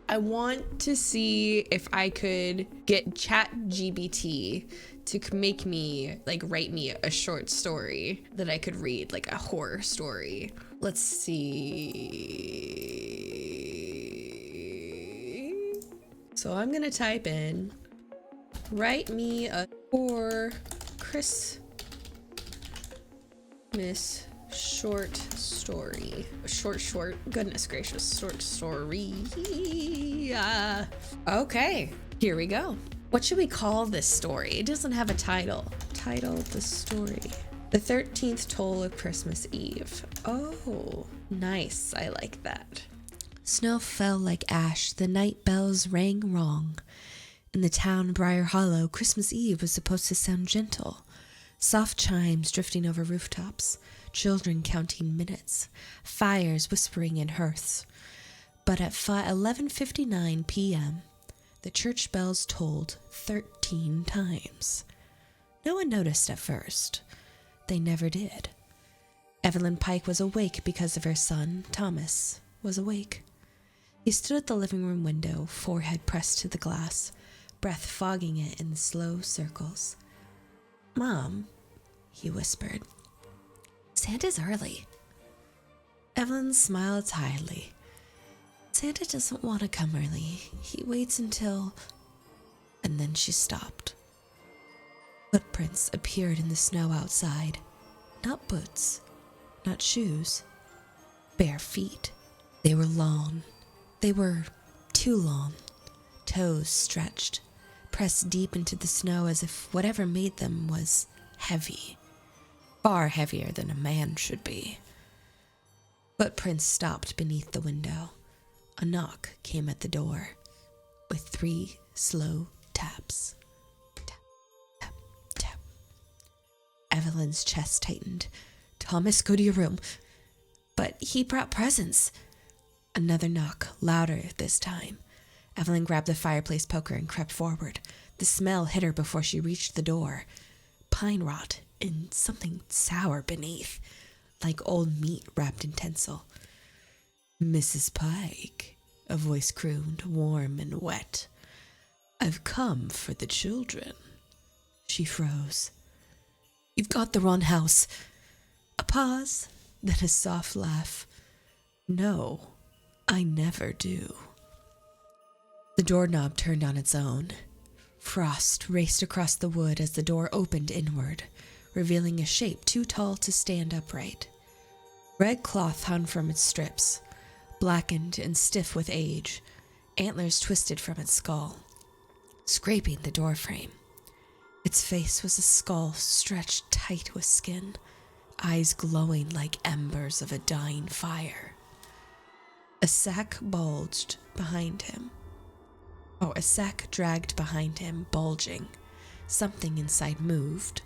I want to see if I could get ChatGPT to make me, like, write me a short story that I could read, like a horror story. Let's see. So I'm gonna type in, write me a horror Christmas short story. Short, goodness gracious, short story. Okay, here we go. What should we call this story? It doesn't have a title. Title the story. The 13th Toll of Christmas Eve. Oh, nice. I like that. Snow fell like ash, the night bells rang wrong. In the town Briar Hollow, Christmas Eve was supposed to sound gentle. Soft chimes drifting over rooftops, children counting minutes, fires whispering in hearths. But at 11:59 p.m., the church bells tolled 13 times. No one noticed at first. They never did. Evelyn Pike was awake because of her son, Thomas, was awake. He stood at the living room window, forehead pressed to the glass, breath fogging it in slow circles. "Mom," he whispered, "Santa's early." Evelyn smiled tidily. "Santa doesn't want to come early. He waits until..." And then she stopped. Footprints appeared in the snow outside. Not boots, not shoes, bare feet. They were long. They were too long. Toes stretched, pressed deep into the snow as if whatever made them was heavy. Far heavier than a man should be. Footprints stopped beneath the window. A knock came at the door, with 3 slow taps. Tap, tap, tap. Evelyn's chest tightened. "Thomas, go to your room." "But he brought presents." Another knock, louder this time. Evelyn grabbed the fireplace poker and crept forward. The smell hit her before she reached the door. Pine rot and something sour beneath, like old meat wrapped in tinsel. "Mrs. Pike," a voice crooned, warm and wet. "I've come for the children." She froze. "You've got the wrong house." A pause, then a soft laugh. "No, I never do." The doorknob turned on its own. Frost raced across the wood as the door opened inward, revealing a shape too tall to stand upright. Red cloth hung from its strips, blackened and stiff with age, antlers twisted from its skull, scraping the doorframe. Its face was a skull stretched tight with skin, eyes glowing like embers of a dying fire. A sack bulged behind him. A sack dragged behind him, bulging. Something inside moved.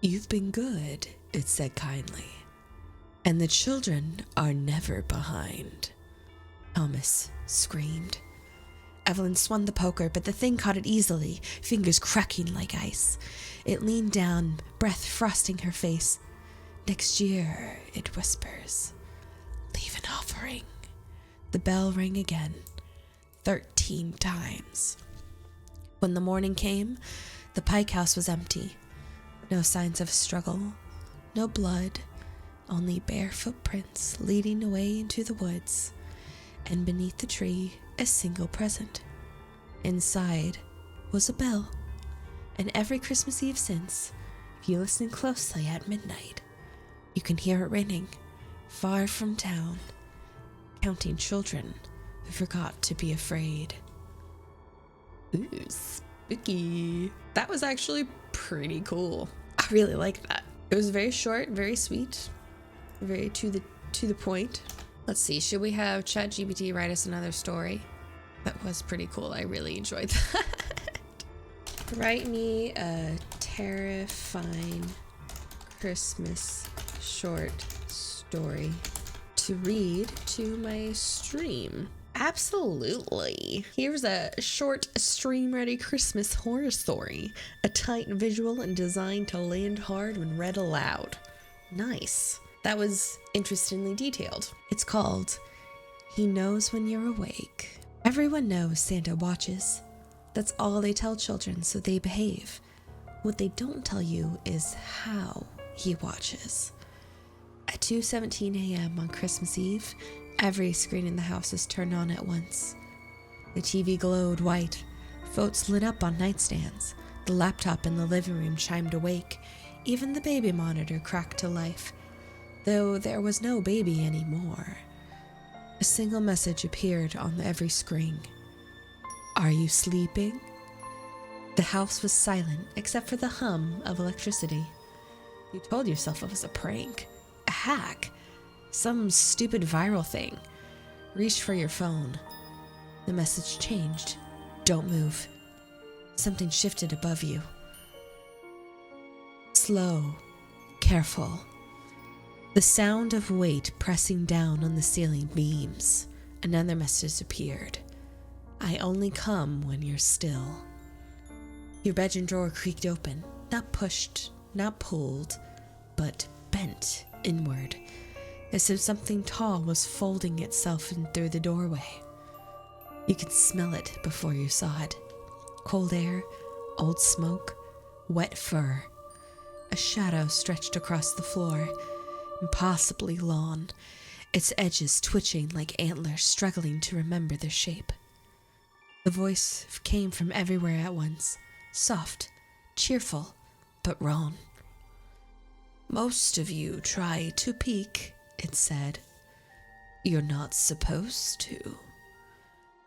"You've been good," it said kindly. "And the children are never behind." Thomas screamed. Evelyn swung the poker, but the thing caught it easily, fingers cracking like ice. It leaned down, breath frosting her face. "Next year," it whispers. "Leave an offering." The bell rang again, 13 times. When the morning came, the Pike house was empty. No signs of struggle, no blood, only bare footprints leading away into the woods. And beneath the tree, a single present. Inside was a bell. And every Christmas Eve since, if you listen closely at midnight, you can hear it ringing, far from town, counting children who forgot to be afraid. Ooh, spooky. That was actually pretty cool. I really like that. It was very short, very sweet, very to the point. Let's see, should we have ChatGPT write us another story? That was pretty cool. I really enjoyed that. Write me a terrifying Christmas short story to read to my stream. Absolutely. Here's a short stream-ready Christmas horror story. A tight visual and designed to land hard when read aloud. Nice. That was interestingly detailed. It's called He knows when you're awake. Everyone knows Santa watches. That's all they tell children, so they behave. What they don't tell you is how he watches. At 2:17 a.m. on Christmas Eve, every screen in the house is turned on at once. The TV glowed white, photos lit up on nightstands, the laptop in the living room chimed awake, even the baby monitor cracked to life, though there was no baby anymore. A single message appeared on every screen. Are you sleeping? The house was silent except for the hum of electricity. You told yourself it was a prank, a hack, some stupid viral thing. Reached for your phone. The message changed. Don't move. Something shifted above you. Slow, careful. The sound of weight pressing down on the ceiling beams. Another message appeared. I only come when you're still. Your bedroom drawer creaked open, not pushed, not pulled, but bent inward, as if something tall was folding itself in through the doorway. You could smell it before you saw it. Cold air, old smoke, wet fur. A shadow stretched across the floor, impossibly long, its edges twitching like antlers struggling to remember their shape. The voice came from everywhere at once, soft, cheerful, but wrong. Most of you try to peek, it said. You're not supposed to.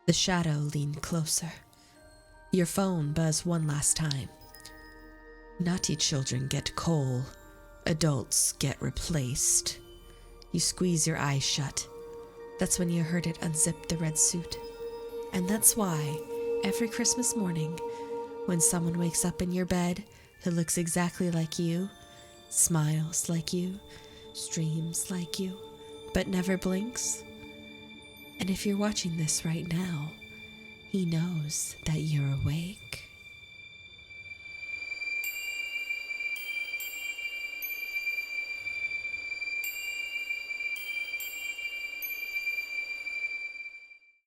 The shadow leaned closer. Your phone buzzed one last time. Naughty children get coal. Adults get replaced. You squeeze your eyes shut. That's when you heard it unzip the red suit. And that's why, every Christmas morning, when someone wakes up in your bed who looks exactly like you, smiles like you, streams like you, but never blinks, and if you're watching this right now, he knows that you're awake.